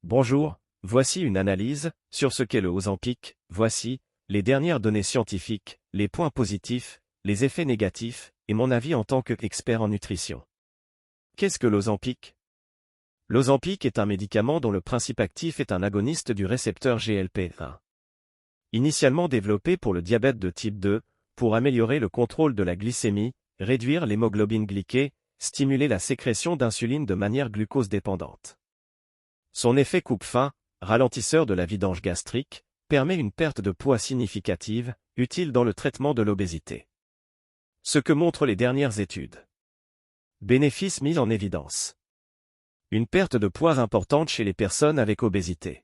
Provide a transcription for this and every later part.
Bonjour, voici une analyse sur ce qu'est le Ozempic. Voici les dernières données scientifiques, les points positifs, les effets négatifs et mon avis en tant qu'expert en nutrition. Qu'est-ce que l'Ozempic? L'Ozempic est un médicament dont le principe actif est un agoniste du récepteur GLP-1. Initialement développé pour le diabète de type 2, pour améliorer le contrôle de la glycémie, réduire l'hémoglobine glyquée, stimuler la sécrétion d'insuline de manière glucose-dépendante. Son effet coupe-faim, ralentisseur de la vidange gastrique, permet une perte de poids significative, utile dans le traitement de l'obésité. Ce que montrent les dernières études. Bénéfices mis en évidence. Une perte de poids importante chez les personnes avec obésité.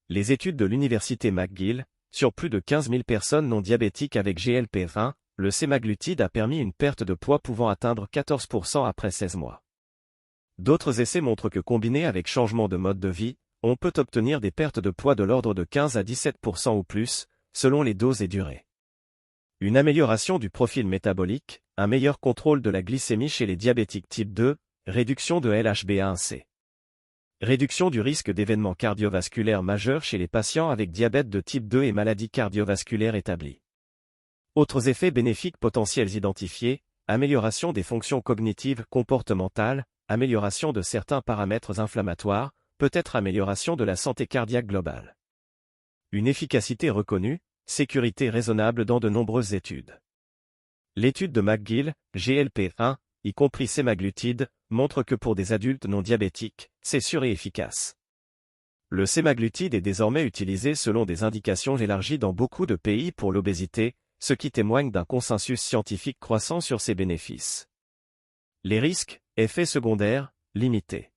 Les études de l'université McGill, sur plus de 15 000 personnes non diabétiques avec GLP-1, le sémaglutide a permis une perte de poids pouvant atteindre 14% après 16 mois. D'autres essais montrent que combiné avec changement de mode de vie, on peut obtenir des pertes de poids de l'ordre de 15 à 17% ou plus, selon les doses et durées. Une amélioration du profil métabolique, un meilleur contrôle de la glycémie chez les diabétiques type 2, réduction de LHbA1c. Réduction du risque d'événements cardiovasculaires majeurs chez les patients avec diabète de type 2 et maladies cardiovasculaires établies. Autres effets bénéfiques potentiels identifiés, amélioration des fonctions cognitives comportementales, amélioration de certains paramètres inflammatoires, peut-être amélioration de la santé cardiaque globale. Une efficacité reconnue, sécurité raisonnable dans de nombreuses études. L'étude de McGill, GLP-1, y compris sémaglutide, montre que pour des adultes non diabétiques, c'est sûr et efficace. Le sémaglutide est désormais utilisé selon des indications élargies dans beaucoup de pays pour l'obésité, ce qui témoigne d'un consensus scientifique croissant sur ses bénéfices. Les risques, effets secondaires, limités.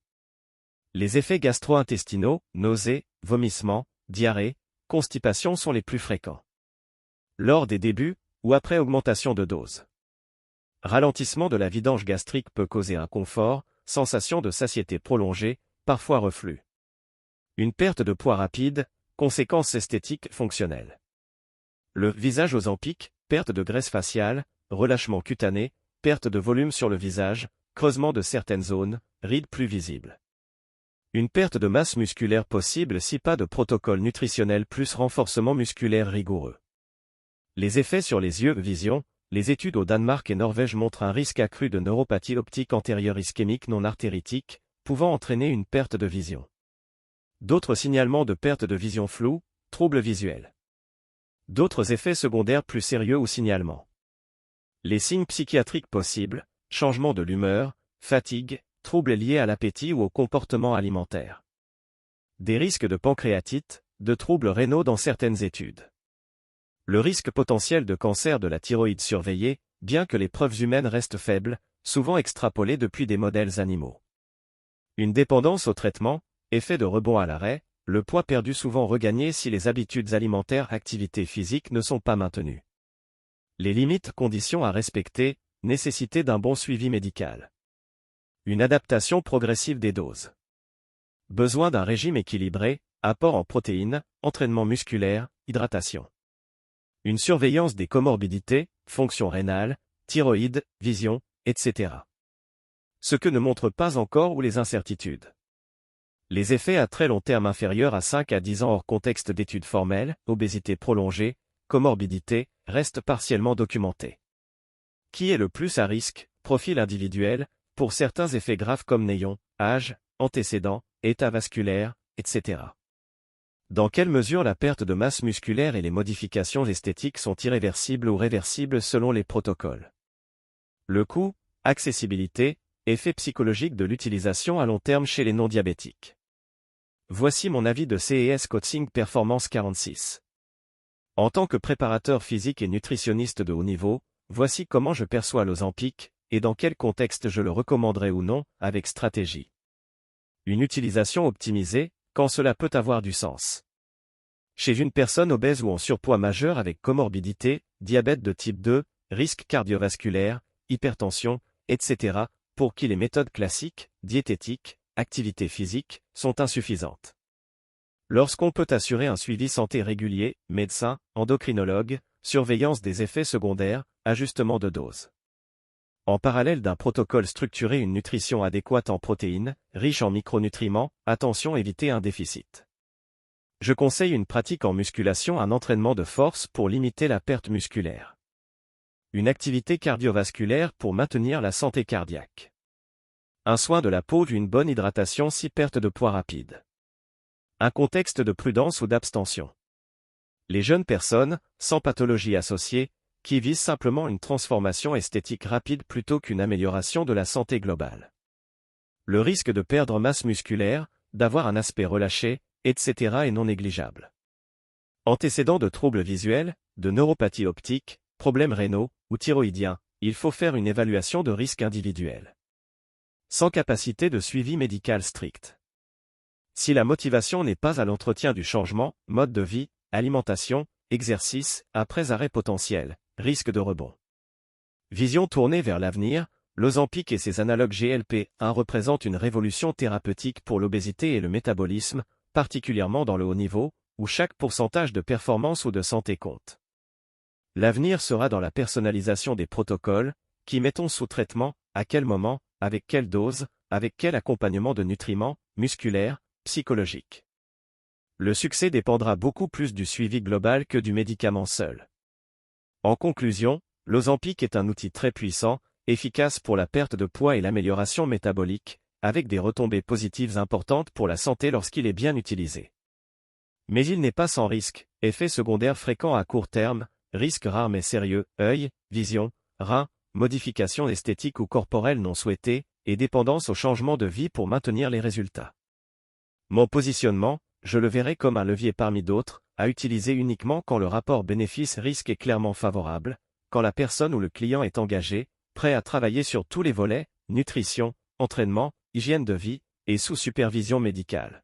Les effets gastro-intestinaux, nausées, vomissements, diarrhée, constipation sont les plus fréquents. Lors des débuts, ou après augmentation de dose. Ralentissement de la vidange gastrique peut causer inconfort, sensation de satiété prolongée, parfois reflux. Une perte de poids rapide, conséquences esthétiques fonctionnelles. Le visage Ozempic, perte de graisse faciale, relâchement cutané, perte de volume sur le visage, creusement de certaines zones, rides plus visibles. Une perte de masse musculaire possible si pas de protocole nutritionnel plus renforcement musculaire rigoureux. Les effets sur les yeux, vision, les études au Danemark et Norvège montrent un risque accru de neuropathie optique antérieure ischémique non artéritique, pouvant entraîner une perte de vision. D'autres signalements de perte de vision floue, troubles visuels. D'autres effets secondaires plus sérieux ou signalements. Les signes psychiatriques possibles, changement de l'humeur, fatigue, troubles liés à l'appétit ou au comportement alimentaire. Des risques de pancréatite, de troubles rénaux dans certaines études. Le risque potentiel de cancer de la thyroïde surveillé, bien que les preuves humaines restent faibles, souvent extrapolées depuis des modèles animaux. Une dépendance au traitement, effet de rebond à l'arrêt, le poids perdu souvent regagné si les habitudes alimentaires, activités physiques ne sont pas maintenues. Les limites, conditions à respecter, nécessité d'un bon suivi médical. Une adaptation progressive des doses. Besoin d'un régime équilibré, apport en protéines, entraînement musculaire, hydratation. Une surveillance des comorbidités, fonction rénale, thyroïde, vision, etc. Ce que ne montrent pas encore ou les incertitudes. Les effets à très long terme inférieurs à 5 à 10 ans hors contexte d'études formelles, obésité prolongée, comorbidité, restent partiellement documentés. Qui est le plus à risque, profil individuel, pour certains effets graves comme néons, âge, antécédents, état vasculaire, etc. Dans quelle mesure la perte de masse musculaire et les modifications esthétiques sont irréversibles ou réversibles selon les protocoles. Le coût, accessibilité, effet psychologique de l'utilisation à long terme chez les non-diabétiques. Voici mon avis de CES Coaching Performance 46. En tant que préparateur physique et nutritionniste de haut niveau, voici comment je perçois l'Ozempic, et dans quel contexte je le recommanderais ou non, avec stratégie. Une utilisation optimisée, quand cela peut avoir du sens. Chez une personne obèse ou en surpoids majeur avec comorbidité, diabète de type 2, risque cardiovasculaire, hypertension, etc., pour qui les méthodes classiques, diététiques, activité physique, sont insuffisantes. Lorsqu'on peut assurer un suivi santé régulier, médecin, endocrinologue, surveillance des effets secondaires, ajustement de dose. en parallèle d'un protocole structuré une nutrition adéquate en protéines, riche en micronutriments, attention éviter un déficit. Je conseille une pratique en musculation, un entraînement de force pour limiter la perte musculaire. Une activité cardiovasculaire pour maintenir la santé cardiaque. Un soin de la peau, une bonne hydratation si perte de poids rapide. Un contexte de prudence ou d'abstention. Les jeunes personnes, sans pathologie associée, qui visent simplement une transformation esthétique rapide plutôt qu'une amélioration de la santé globale. Le risque de perdre masse musculaire, d'avoir un aspect relâché, etc. est non négligeable. Antécédents de troubles visuels, de neuropathie optique, problèmes rénaux ou thyroïdiens, il faut faire une évaluation de risque individuel. Sans capacité de suivi médical strict. Si la motivation n'est pas à l'entretien du changement, mode de vie, alimentation, exercice, après arrêt potentiel, risque de rebond. Vision tournée vers l'avenir, l'Ozempic et ses analogues GLP-1 représentent une révolution thérapeutique pour l'obésité et le métabolisme, particulièrement dans le haut niveau, où chaque pourcentage de performance ou de santé compte. L'avenir sera dans la personnalisation des protocoles, qui mettons sous traitement, à quel moment, avec quelle dose, avec quel accompagnement de nutriments, musculaires, psychologiques. Le succès dépendra beaucoup plus du suivi global que du médicament seul. En conclusion, l'Ozempic est un outil très puissant, efficace pour la perte de poids et l'amélioration métabolique, avec des retombées positives importantes pour la santé lorsqu'il est bien utilisé. Mais il n'est pas sans risque, effets secondaires fréquents à court terme, risques rares mais sérieux, œil, vision, rein, modifications esthétiques ou corporelles non souhaitées, et dépendance au changement de vie pour maintenir les résultats. Mon positionnement, je le verrai comme un levier parmi d'autres, à utiliser uniquement quand le rapport bénéfice-risque est clairement favorable, quand la personne ou le client est engagé, prêt à travailler sur tous les volets, nutrition, entraînement, hygiène de vie, et sous supervision médicale.